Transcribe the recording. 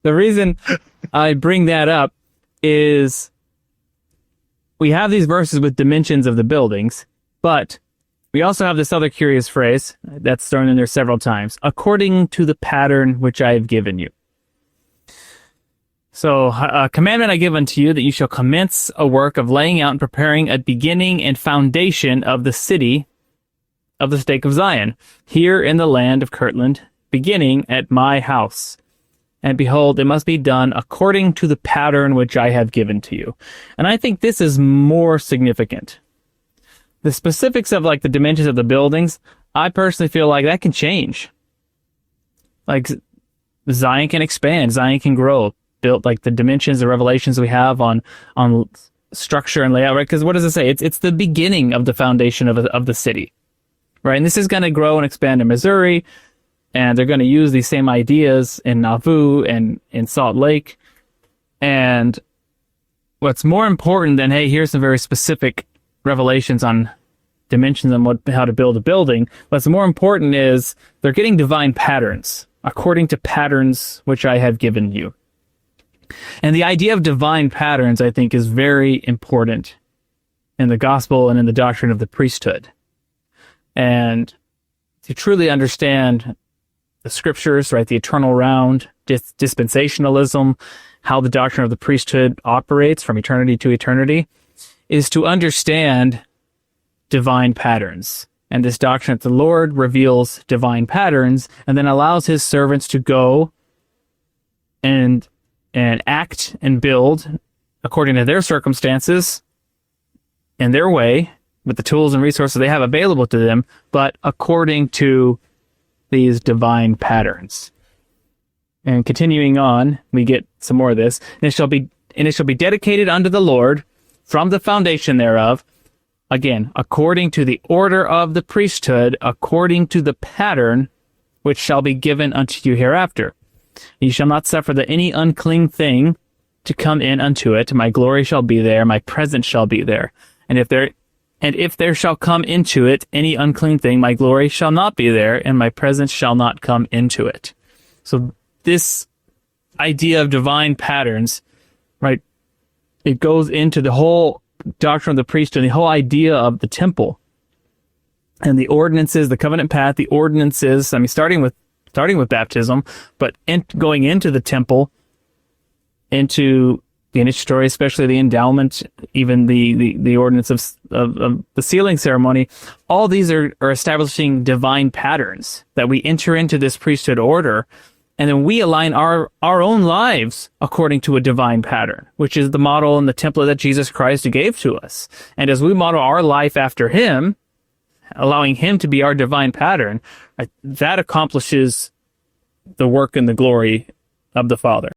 The reason I bring that up is we have these verses with dimensions of the buildings, but we also have this other curious phrase that's thrown in there several times, according to the pattern which I have given you. So, a commandment I give unto you, that you shall commence a work of laying out and preparing a beginning and foundation of the city of the stake of Zion, here in the land of Kirtland, beginning at my house. And behold, it must be done according to the pattern which I have given to you. And I think this is more significant. The specifics of like the dimensions of the buildings, I personally feel like that can change. Like Zion can expand, Zion can grow. Built like the dimensions, the revelations we have on structure and layout, right? Because what does it say? It's the beginning of the foundation of the city, right? And this is going to grow and expand in Missouri, and they're going to use these same ideas in Nauvoo and in Salt Lake. And what's more important than, hey, here's some very specific revelations on dimensions and how to build a building, what's more important is they're getting divine patterns according to patterns which I have given you. And the idea of divine patterns, I think, is very important in the gospel and in the doctrine of the priesthood. And to truly understand the scriptures, right, the eternal round, dispensationalism, how the doctrine of the priesthood operates from eternity to eternity, is to understand divine patterns. And this doctrine that the Lord reveals divine patterns and then allows his servants to go and act and build according to their circumstances in their way with the tools and resources they have available to them, but according to these divine patterns. And continuing on, we get some more of this. And it shall be dedicated unto the Lord from the foundation thereof, again, according to the order of the priesthood, according to the pattern which shall be given unto you hereafter. Ye shall not suffer any unclean thing to come in unto it. My glory shall be there, my presence shall be there. And if there shall come into it any unclean thing, my glory shall not be there, and my presence shall not come into it. So this idea of divine patterns, right, it goes into the whole doctrine of the priesthood, the whole idea of the temple and the ordinances, the covenant path, the ordinances. I mean, starting with baptism, but going into the temple, into the initiatory, especially the endowment, even the ordinance of the sealing ceremony, all these are establishing divine patterns that we enter into this priesthood order, and then we align our own lives according to a divine pattern, which is the model and the template that Jesus Christ gave to us. And as we model our life after him, allowing him to be our divine pattern, that accomplishes the work and the glory of the Father.